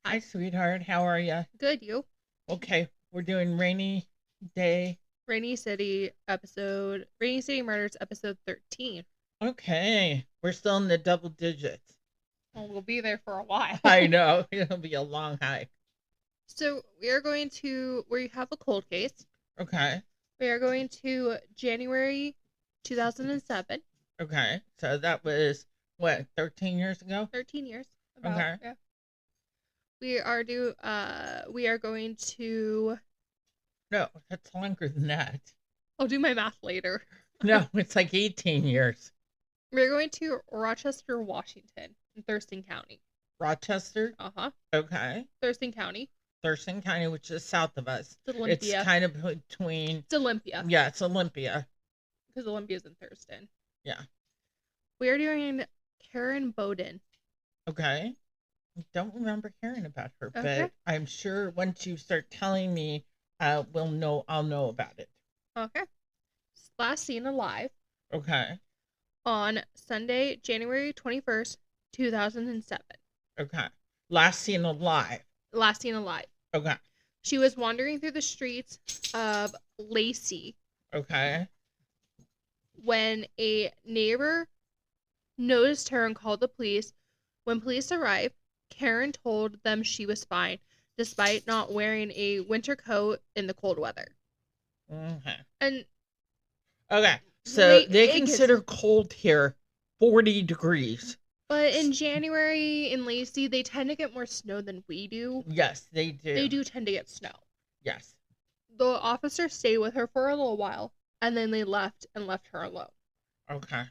Hi, sweetheart. How are you? Good, you? Okay, we're doing rainy day. Rainy City Murders, episode 13. Okay, we're still in the double digits. Well, we'll be there for a while. I know it'll be a long hike. So, we have a cold case. Okay, We are going to January 2007, okay. So that was what 13 years ago. 13 years, about, Okay, yeah. We are going to, no, that's longer than that. I'll do my math later. No, it's like 18 years. We're going to Rochester, Washington, in Thurston County. Rochester. Uh-huh. Okay, Thurston County. Thurston County, which is south of us. It's It's Olympia. kind of between. It's Olympia. Yeah, it's Olympia. Because Olympia's in Thurston. Yeah. We are doing Karen Bodine. Okay. I don't remember hearing about her, Okay. but I'm sure once you start telling me, I'll know about it. Okay. Last seen alive Okay. on Sunday, January 21st, 2007. Okay. Last seen alive. Last seen alive. Okay. She was wandering through the streets of Lacey Okay. when a neighbor noticed her and called the police. When police arrived, Karen told them she was fine, despite not wearing a winter coat in the cold weather. Okay. And Okay. So they consider cold here 40 degrees. But in January in Lacey, they tend to get more snow than we do. Yes, they do. They do tend to get snow. Yes. The officers stayed with her for a little while, and then they left her alone. Okay.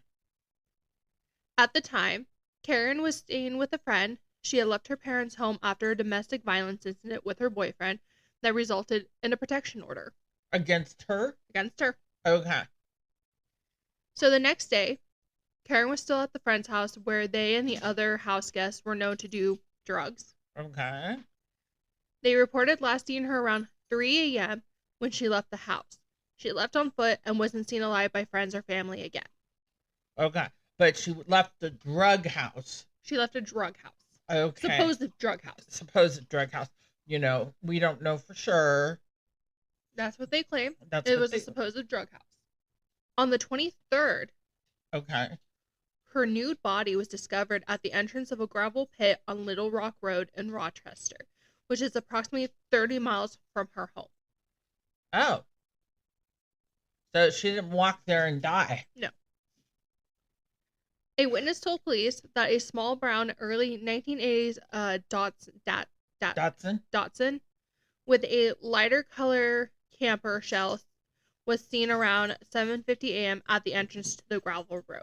At the time, Karen was staying with a friend. She had left her parents' home after a domestic violence incident with her boyfriend that resulted in a protection order. Against her? Against her. Okay. So the next day, Karen was still at the friend's house where they and the other house guests were known to do drugs. Okay. They reported last seeing her around 3 a.m. when she left the house. She left on foot and wasn't seen alive by friends or family again. Okay. But she left the drug house. She left a drug house. Okay. Supposed drug house. Supposed drug house. You know, we don't know for sure. That's what they claim. It was a supposed drug house. On the 23rd, okay, her nude body was discovered at the entrance of a gravel pit on Little Rock Road in Rochester, which is approximately 30 miles from her home. Oh. So she didn't walk there and die? No. A witness told police that a small brown early 1980s Datsun with a lighter color camper shell was seen around 7:50 a.m. at the entrance to the gravel road.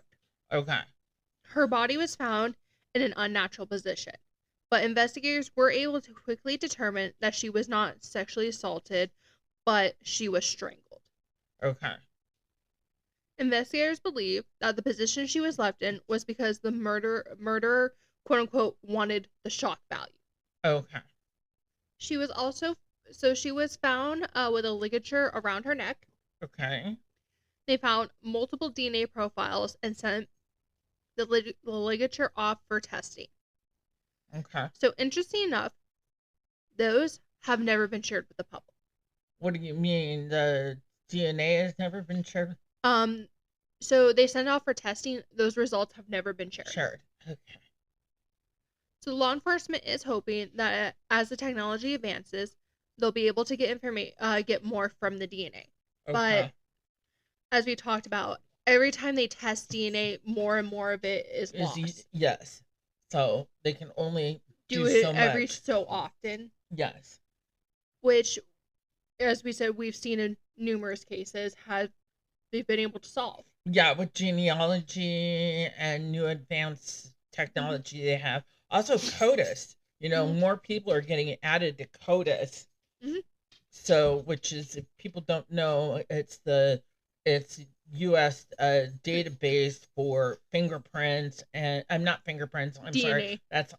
Okay. Her body was found in an unnatural position, but investigators were able to quickly determine that she was not sexually assaulted, but she was strangled. Okay. Investigators believe that the position she was left in was because the murderer, quote unquote, wanted the shock value. Okay. She was found with a ligature around her neck. Okay. They found multiple DNA profiles and sent the ligature off for testing. Okay. So, interesting enough, those have never been shared with the public. What do you mean? The DNA has never been shared? So they sent off for testing. Those results have never been shared. Okay. So law enforcement is hoping that as the technology advances, they'll be able to get more from the DNA. Okay. But as we talked about, every time they test DNA, more and more of it is lost. Yes. So they can only do it so every much. So often. Yes. Which, as we said, we've seen in numerous cases they've been able to solve. Yeah, with genealogy and new advanced technology they have. Also CODIS. You know, more people are getting added to CODIS. Mm-hmm. So, which is, if people don't know, it's U.S. database for fingerprints, and I'm not fingerprints. I'm DNA. Sorry, that's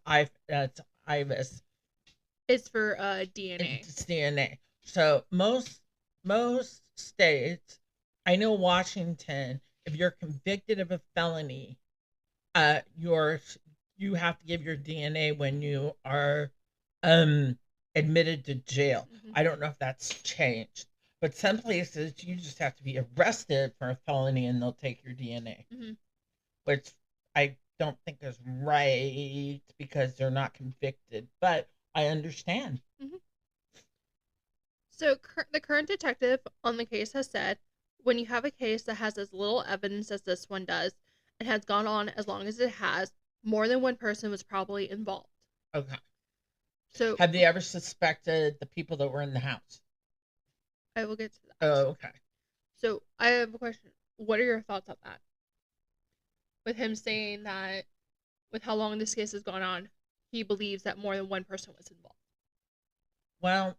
IVIS. It's for DNA. It's DNA. So most states, I know Washington, if you're convicted of a felony, you have to give your DNA when you are admitted to jail. Mm-hmm. I don't know if that's changed, but some places you just have to be arrested for a felony and they'll take your DNA, mm-hmm. which I don't think is right because they're not convicted, but I understand. Mm-hmm. So the current detective on the case has said, when you have a case that has as little evidence as this one does and has gone on as long as it has, more than one person was probably involved. Okay. So have they ever suspected the people that were in the house? I will get to that. Oh, okay. So I have a question. What are your thoughts on that? With him saying that with how long this case has gone on, he believes that more than one person was involved. Well,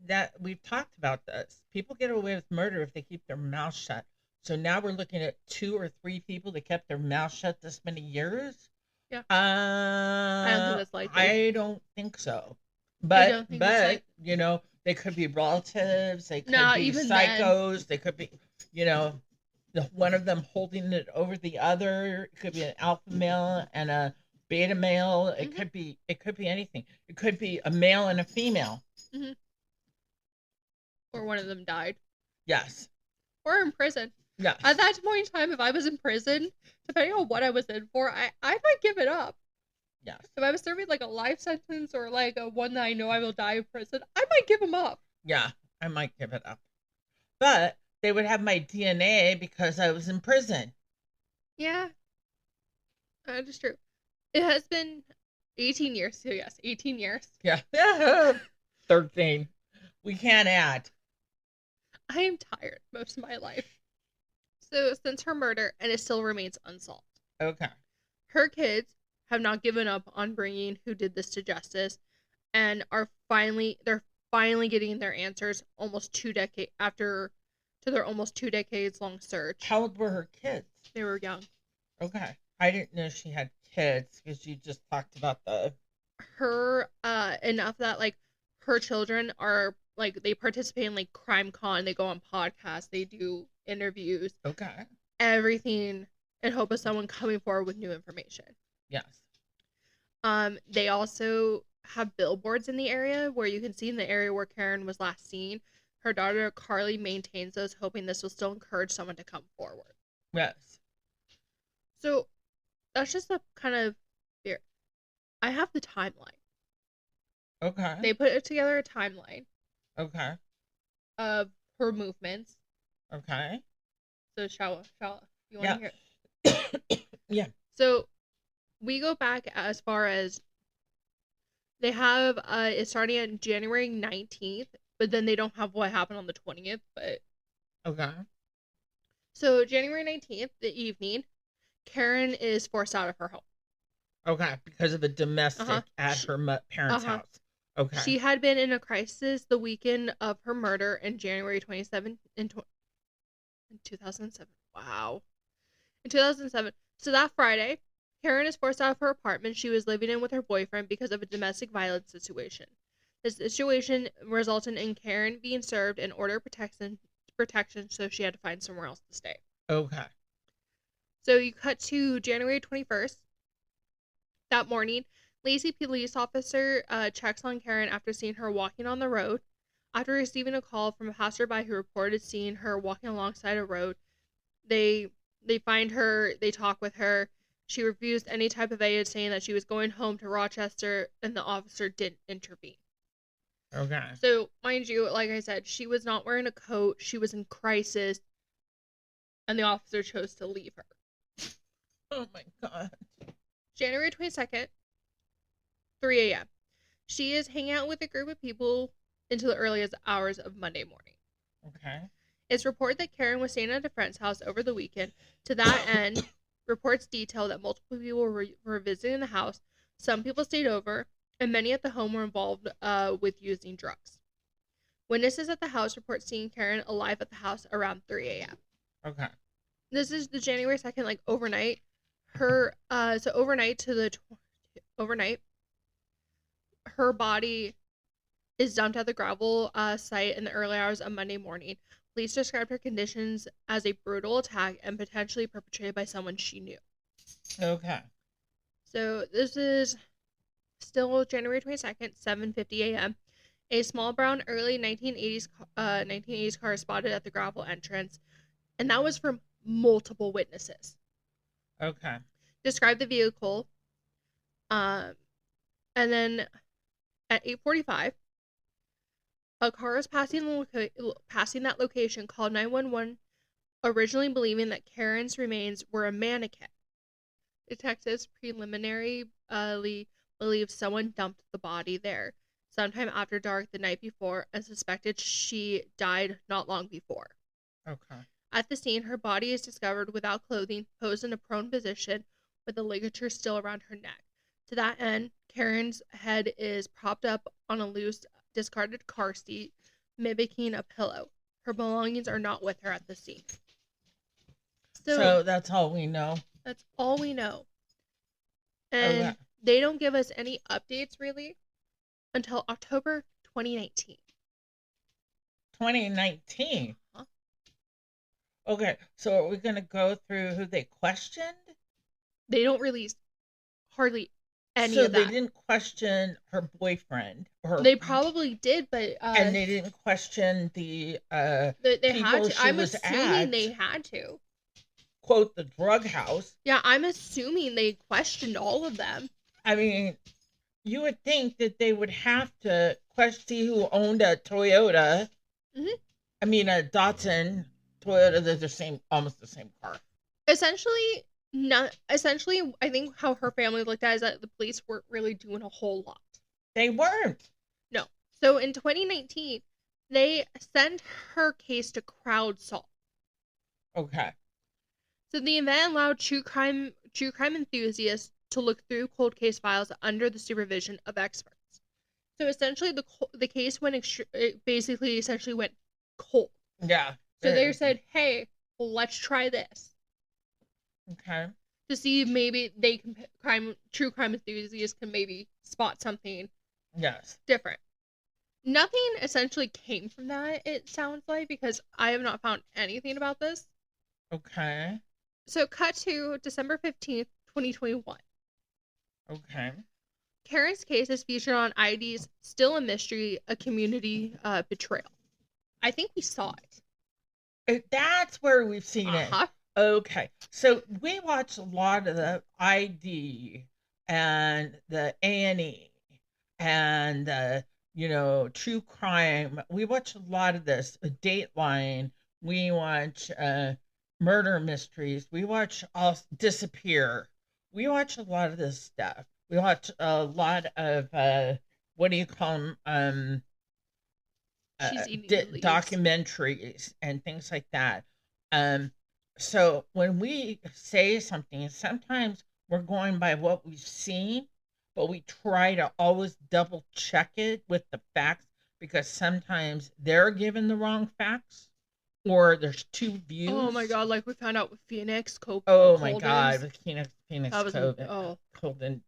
that we've talked about this. People get away with murder if they keep their mouth shut. So now we're looking at 2 or 3 people that kept their mouth shut this many years. Yeah. I don't think that's likely. I don't think so. But you know, they could be relatives. They could be even psychos. Then. They could be, you know, one of them holding it over the other. It could be an alpha male and a beta male. It could be. It could be anything. It could be a male and a female. Mm-hmm. Or one of them died. Yes. Or in prison. Yeah. At that point in time, if I was in prison, depending on what I was in for, I might give it up. Yes. If I was serving like a life sentence or like a one that I know I will die in prison, I might give them up. Yeah, I might give it up. But they would have my DNA because I was in prison. Yeah. That is true. It has been 18 years, so yes, 18 years. Yeah. 13. We can't add. I am tired most of my life. So, since her murder, and it still remains unsolved. Okay. Her kids have not given up on bringing who did this to justice, and they're finally getting their answers almost 2 decades after to their almost 2 decades long search. How old were her kids? They were young. Okay. I didn't know she had kids because you just talked about her enough that like her children are like they participate in like Crime Con, they go on podcasts, they do interviews. Okay. Everything in hope of someone coming forward with new information. Yes. They also have billboards in the area where you can see in the area where Karen was last seen. Her daughter Carly maintains those, hoping this will still encourage someone to come forward. Yes. So that's just a kind of fear. I have the timeline. Okay. They put together a timeline. Okay. Of her movements. Okay. So shall you want to hear it? Yeah. So we go back as far as they have it's starting on January 19th, but then they don't have what happened on the 20th, but okay. So January 19th, the evening, Karen is forced out of her home. Okay, because of a domestic at her parents' house. Okay. She had been in a crisis the weekend of her murder in January 27th in 2007. Wow. In 2007. So that Friday, Karen is forced out of her apartment she was living in with her boyfriend because of a domestic violence situation. The situation resulted in Karen being served an order of protection, so she had to find somewhere else to stay. Okay. So you cut to January 21st. That morning, Lacey police officer checks on Karen after seeing her walking on the road. After receiving a call from a passerby who reported seeing her walking alongside a road, they find her, they talk with her. She refused any type of aid, saying that she was going home to Rochester, and the officer didn't intervene. Okay. So, mind you, like I said, she was not wearing a coat. She was in crisis, and the officer chose to leave her. Oh my God. January 22nd, 3 a.m. She is hanging out with a group of people into the earliest hours of Monday morning. Okay. It's reported that Karen was staying at a friend's house over the weekend. To that end, reports detail that multiple people were visiting the house. Some people stayed over, and many at the home were involved with using drugs. Witnesses at the house report seeing Karen alive at the house around 3 a.m. Okay. This is the January 2nd, like overnight. Overnight, her body is dumped at the gravel site in the early hours of Monday morning. Police described her conditions as a brutal attack and potentially perpetrated by someone she knew. Okay. So this is still January 22nd, 7:50 a.m., a small brown early 1980s car spotted at the gravel entrance, and that was from multiple witnesses. Okay. Described the vehicle, and then at 8:45, a car was passing that location, called 911, originally believing that Karen's remains were a mannequin. Detectives preliminarily believed someone dumped the body there sometime after dark the night before and suspected she died not long before. Okay. At the scene, her body is discovered without clothing, posed in a prone position with the ligature still around her neck. To that end, Karen's head is propped up on a loose, discarded car seat, mimicking a pillow. Her belongings are not with her at the scene. So that's all we know? That's all we know. And they don't give us any updates, really, until October 2019. 2019? Huh? Okay, so are we going to go through who they questioned? They don't release hardly any of that. So they didn't question her boyfriend? They probably did, but... and they didn't question the they people had to. she I'm was assuming they had to. Quote, the drug house. Yeah, I'm assuming they questioned all of them. I mean, you would think that they would have to question who owned a Toyota. Mm-hmm. I mean, a Datsun, Toyota, they're almost the same car. Essentially, I think how her family looked at it is that the police weren't really doing a whole lot. They weren't. No. So in 2019, they sent her case to crowdsolve. Okay. So the event allowed true crime enthusiasts to look through cold case files under the supervision of experts. So essentially, the case went essentially went cold. Yeah. So they said, "Hey, well, let's try this." Okay. To see if maybe true crime enthusiasts can maybe spot something. Yes. Different. Nothing essentially came from that. It sounds like, because I have not found anything about this. Okay. So cut to December 15th, 2021. Okay. Karen's case is featured on ID's Still a Mystery, a Community Betrayal. I think we saw it. That's where we've seen it. Okay. So we watch a lot of the ID and the A&E and the, true crime. We watch a lot of this. Dateline. We watch murder mysteries. We watch Disappear. We watch a lot of this stuff. We watch a lot of what do you call them? Documentaries and things like that. So when we say something, sometimes we're going by what we've seen, but we try to always double check it with the facts, because sometimes they're given the wrong facts, or there's two views. Oh my God, like we found out with Phoenix Cove. Oh my God, with Phoenix Cove.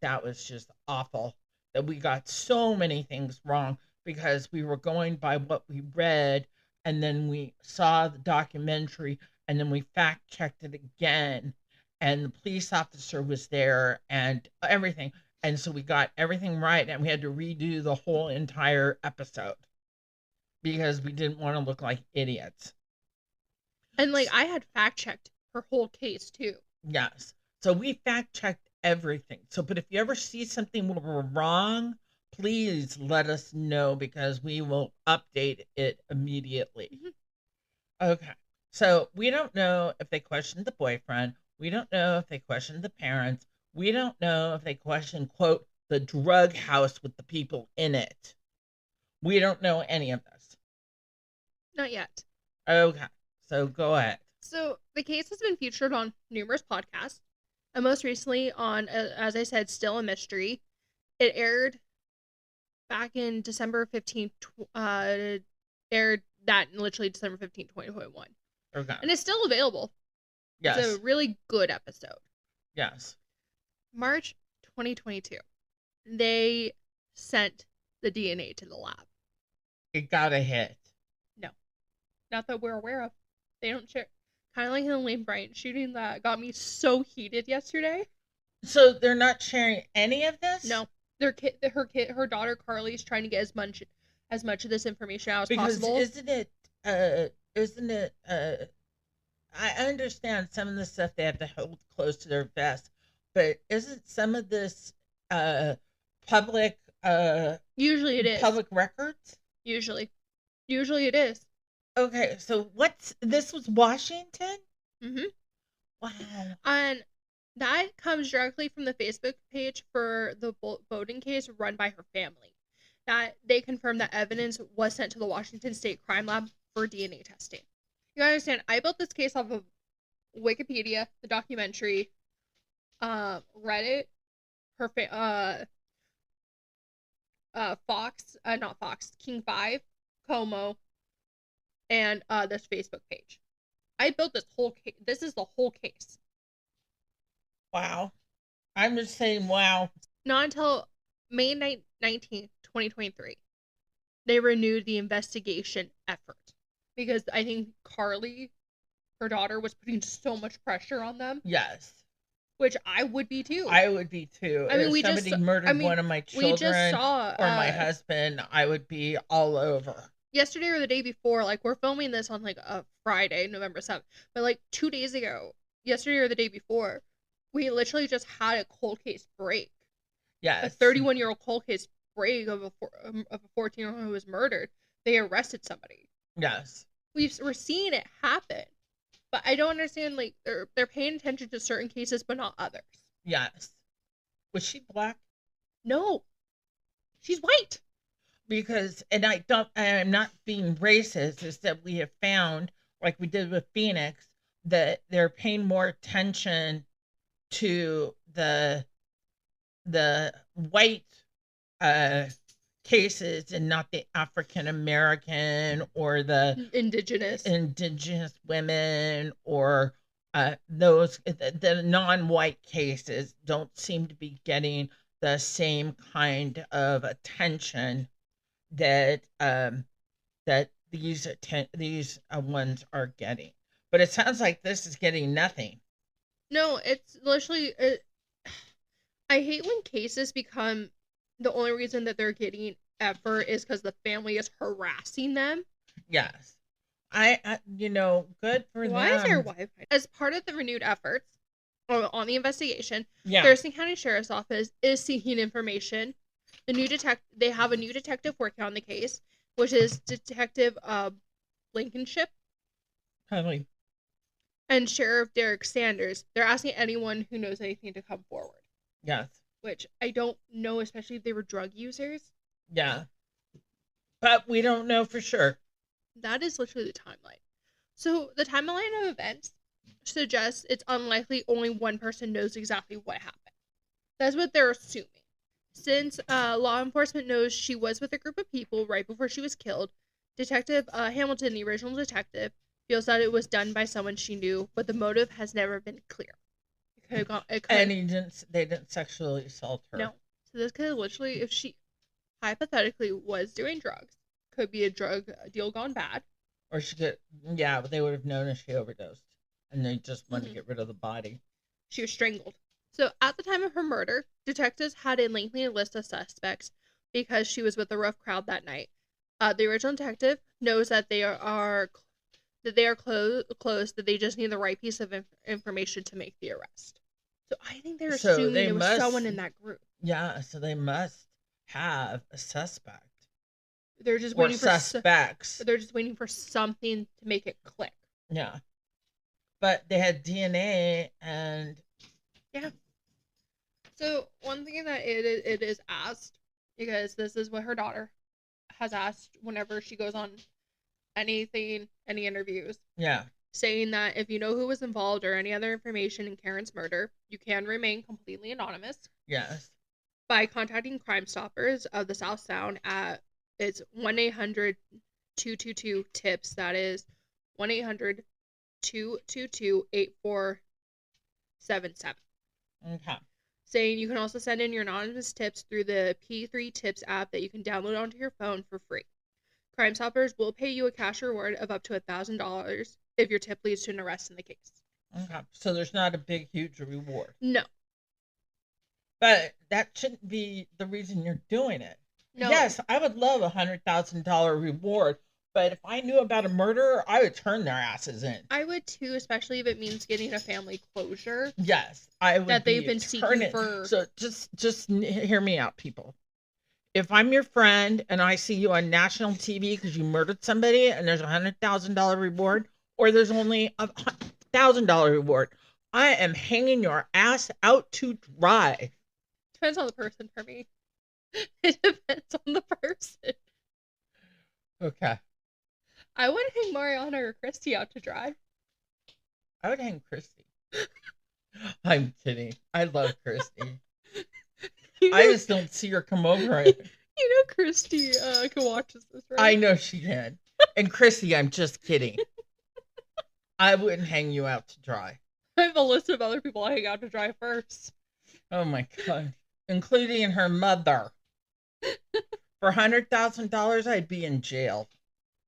That was just awful. That we got so many things wrong because we were going by what we read, and then we saw the documentary, and then we fact checked it again, and the police officer was there and everything. And so we got everything right, and we had to redo the whole entire episode because we didn't want to look like idiots. And I had fact checked her whole case too. Yes. So we fact checked everything. So, but if you ever see something where we're wrong, please let us know, because we will update it immediately. Mm-hmm. Okay. So we don't know if they questioned the boyfriend. We don't know if they questioned the parents. We don't know if they questioned, quote, the drug house with the people in it. We don't know any of this. Not yet. Okay. So go ahead. So the case has been featured on numerous podcasts, and most recently on, as I said, Still a Mystery. It aired back in December 15th, aired that literally December 15th, 2021. Okay. And it's still available. Yes. It's a really good episode. Yes. March 2022. They sent the DNA to the lab. It got a hit. No. Not that we're aware of. They don't share. Kind of like in the Lane Bryant shooting that got me so heated yesterday. So they're not sharing any of this? No. her daughter Carly's trying to get as much of this information out as because possible. Isn't it I understand some of the stuff they have to hold close to their vest, but isn't some of this public usually it is public records? Usually it is. Okay, so this was Washington? Mm-hmm. Wow. And that comes directly from the Facebook page for the Bodine case run by her family. That they confirmed that evidence was sent to the Washington State Crime Lab for DNA testing. You gotta understand, I built this case off of Wikipedia, the documentary, Reddit, Fox, not Fox, King 5, Como, and this Facebook page. I built this whole case. This is the whole case. Wow. I'm just saying, wow. Not until May 19th, 2023, they renewed the investigation effort. Because I think Carly, her daughter, was putting so much pressure on them. Yes. Which I would be too. I would be too. I mean, if somebody murdered one of my children or my husband, I would be all over. Yesterday or the day before, like, we're filming this on, like, a Friday, November 7th. But, like, 2 days ago, yesterday or the day before, we literally just had a cold case break. Yes. A 31-year-old cold case break of a 14-year-old who was murdered. They arrested somebody. Yes. We're seeing it happen. But I don't understand, like, they're paying attention to certain cases, but not others. Yes. Was she black? No. She's white. Because, and I'm not being racist, is that we have found, like we did with Phoenix, that they're paying more attention to the white cases and not the African American or the indigenous women or the non-white cases don't seem to be getting the same kind of attention that these ones are getting. But it sounds like this is getting nothing. No, it's literally I hate when cases become the only reason that they're getting effort is because the family is harassing them. Yes. I good for them. Why is there Wi-Fi? As part of the renewed efforts on the investigation, yeah. Thurston County Sheriff's Office is seeking information. They have a new detective working on the case, which is Detective Blankenship. Probably. And Sheriff Derek Sanders. They're asking anyone who knows anything to come forward. Yes. Which I don't know, especially if they were drug users. Yeah. But we don't know for sure. That is literally the timeline. So the timeline of events suggests it's unlikely only one person knows exactly what happened. That's what they're assuming. Since law enforcement knows she was with a group of people right before she was killed, Detective Hamilton, the original detective, feels that it was done by someone she knew, but the motive has never been clear. They didn't sexually assault her. No. So this could literally, if she hypothetically was doing drugs, could be a drug deal gone bad. Or she could, yeah, but they would have known if she overdosed. And they just wanted to get rid of the body. She was strangled. So at the time of her murder, detectives had a lengthy list of suspects because she was with a rough crowd that night. The original detective knows that they are close, that they just need the right piece of information to make the arrest. So I think they're assuming there was someone in that group. Yeah, so they must have a suspect. They're just waiting for suspects. They're just waiting for something to make it click. Yeah. But they had DNA and... Yeah. So one thing that it is asked, because this is what her daughter has asked whenever she goes on any interviews. Yeah. Saying that if you know who was involved or any other information in Karen's murder, you can remain completely anonymous. Yes. By contacting Crime Stoppers of the South Sound at it's 1-800-222-TIPS. That is 1-800-222-8477. Okay. Saying you can also send in your anonymous tips through the P3 Tips app that you can download onto your phone for free. Crime Stoppers will pay you a cash reward of up to $1,000 if your tip leads to an arrest in the case. Okay. So there's not a big, huge reward. No. But that shouldn't be the reason you're doing it. No. Yes, I would love $100,000 reward, but if I knew about a murderer, I would turn their asses in. I would too, especially if it means getting a family closure. Yes, I would. That they've been seeking for. So just hear me out, people. If I'm your friend and I see you on national TV because you murdered somebody and there's $100,000 reward, or there's only $1,000 reward, I am hanging your ass out to dry. Depends on the person for me. It depends on the person. Okay. I wouldn't hang Mariana or Christy out to dry. I would hang Christy. I'm kidding. I love Christy. I just don't see her come over. You know Christy can watch this, right? I know she can. And Christy, I'm just kidding. I wouldn't hang you out to dry. I have a list of other people I hang out to dry first. Oh my God. Including her mother. For $100,000, I'd be in jail.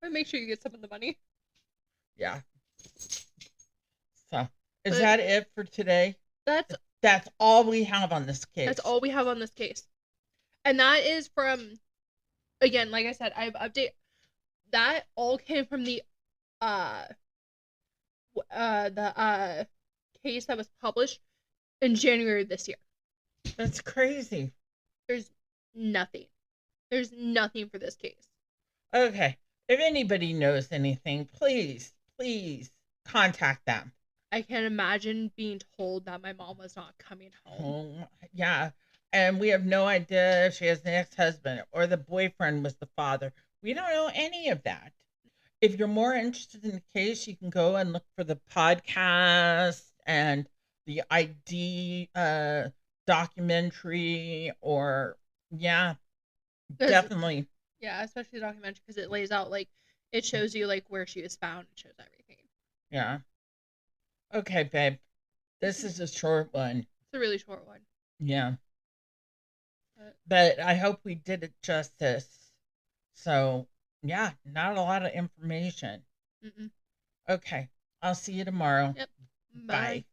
But make sure you get some of the money. Yeah. So, is that it for today? That's all we have on this case. That's all we have on this case. And that is from, again, like I said, I've updated. That all came from the case that was published in January of this year. That's crazy. There's nothing. There's nothing for this case. Okay. If anybody knows anything, please contact them. I can't imagine being told that my mom was not coming home. Yeah. And we have no idea if she has an ex-husband or the boyfriend was the father. We don't know any of that. If you're more interested in the case, you can go and look for the podcast and the ID documentary or, definitely. Yeah, especially the documentary because it lays out, like, it shows you, like, where she was found. It shows everything. Yeah. Okay, babe. This is a short one. It's a really short one. Yeah. But I hope we did it justice. So, yeah, not a lot of information. Mm-mm. Okay. I'll see you tomorrow. Yep. Bye.